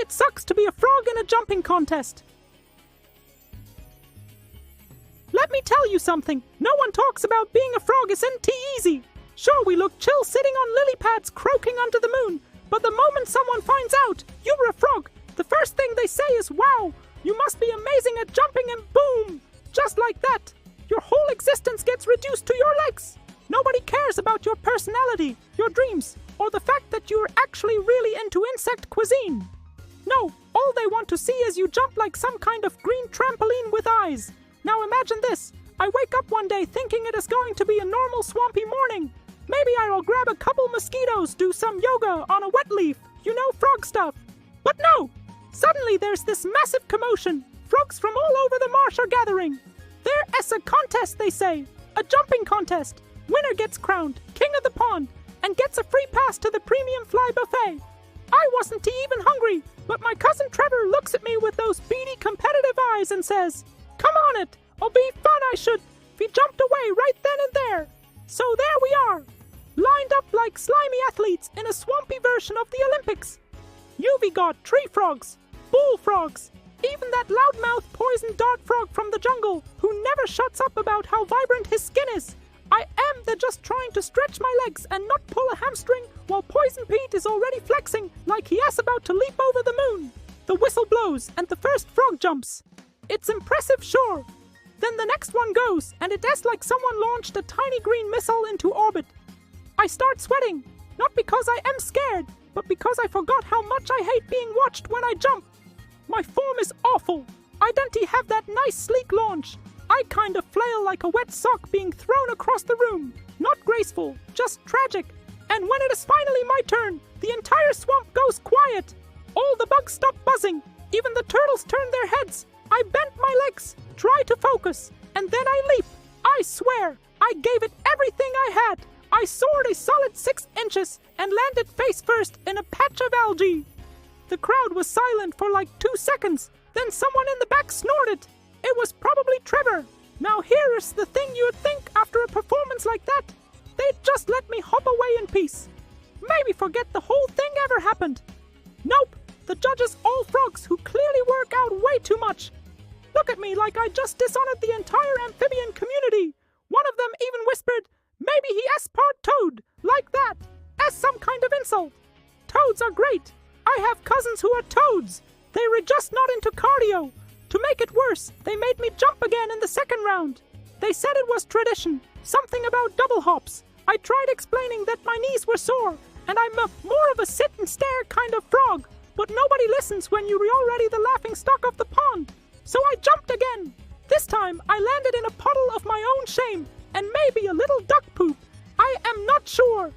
it sucks to be a frog in a jumping contest. Let me tell you something. No one talks about being a frog isn't easy. Sure, we look chill sitting on lily pads croaking under the moon, but the moment someone finds out you're a frog, the first thing they say is, wow, you must be amazing at jumping, and boom! Just like that, your whole existence gets reduced to your legs. Nobody cares about your personality, your dreams, or the fact that you're actually really into insect cuisine. No, all they want to see is you jump like some kind of green trampoline with eyes. Now imagine this. I wake up one day thinking it is going to be a normal swampy morning. Maybe I'll grab a couple mosquitoes, do some yoga on a wet leaf, frog stuff. But no! Suddenly there's this massive commotion. Frogs from all over the marsh are gathering. There's a contest, they say. A jumping contest. Winner gets crowned king of the pond and gets a free pass to the premium fly buffet. I wasn't even hungry, but my cousin Trevor looks at me with those beady competitive eyes and says, "Come on it, it'll be fun, I should." We jumped away right then and there. So there we are, lined up like slimy athletes in a swampy version of the Olympics. You've got tree frogs, bullfrogs, even that loudmouth poison dart frog from the jungle who never shuts up about how vibrant his skin is. I am just trying to stretch my legs and not pull a hamstring while Poison Pete is already flexing like he is about to leap over the moon. The whistle blows and the first frog jumps. It's impressive, sure. Then the next one goes, and it is like someone launched a tiny green missile into orbit. I start sweating, not because I am scared, but because I forgot how much I hate being watched when I jump. My form is awful. I don't have that nice sleek launch. I kind of flail like a wet sock being thrown across the room. Not graceful, just tragic. And when it is finally my turn, the entire swamp goes quiet. All the bugs stop buzzing. Even the turtles turn their heads. I bent my legs, try to focus, and then I leap. I swear, I gave it everything I had. I soared a solid 6 inches and landed face first in a patch of algae. The crowd was silent for like 2 seconds. Then someone in the back snorted. It was probably Trevor. Now here is the thing you would think after a performance like that. They'd just let me hop away in peace. Maybe forget the whole thing ever happened. Nope, the judges all frogs who clearly work out way too much. Look at me like I just dishonored the entire amphibian community. One of them even whispered, maybe he is part toad, like that, as some kind of insult. Toads are great. I have cousins who are toads. They were just not into cardio. To make it worse, they made me jump again in the second round. They said it was tradition, something about double hops. I tried explaining that my knees were sore, and I'm more of a sit and stare kind of frog, but nobody listens when you're already the laughing stock of the pond. So I jumped again. This time, I landed in a puddle of my own shame, and maybe a little duck poop. I am not sure.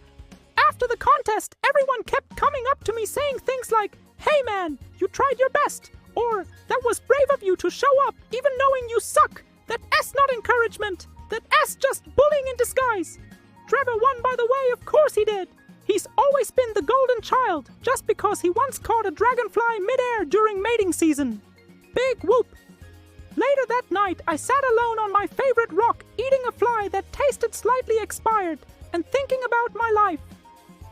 After the contest, everyone kept coming up to me saying things like, "Hey man, you tried your best," or "That was brave of you to show up even knowing you suck. That's not encouragement. That's just bullying in disguise." Trevor won, by the way, of course he did. He's always been the golden child, just because he once caught a dragonfly midair during mating season. Big whoop. Later that night, I sat alone on my favorite rock, eating a fly that tasted slightly expired, and thinking about my life.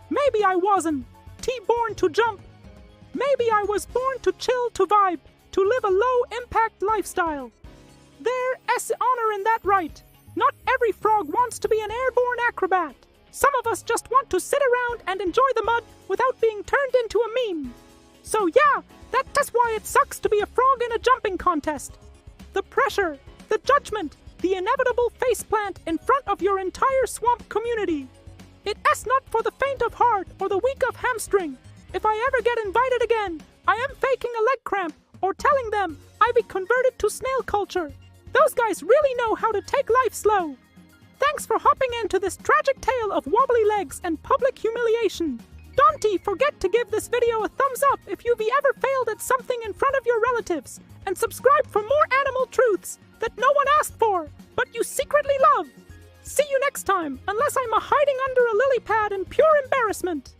Maybe I wasn't born to jump. Maybe I was born to chill, to vibe, to live a low-impact lifestyle. There is honor in that, right? Not every frog wants to be an airborne acrobat. Some of us just want to sit around and enjoy the mud without being turned into a meme. So yeah, that's why it sucks to be a frog in a jumping contest. The pressure, the judgment, the inevitable faceplant in front of your entire swamp community. It is not for the faint of heart or the weak of hamstring. If I ever get invited again, I am faking a leg cramp or telling them I be converted to snail culture. Those guys really know how to take life slow. Thanks for hopping into this tragic tale of wobbly legs and public humiliation. Don't forget to give this video a thumbs up if you've ever failed at something in front of your relatives, and subscribe for more animal truths that no one asked for, but you secretly love. See you next time, unless I'm hiding under a lily pad in pure embarrassment.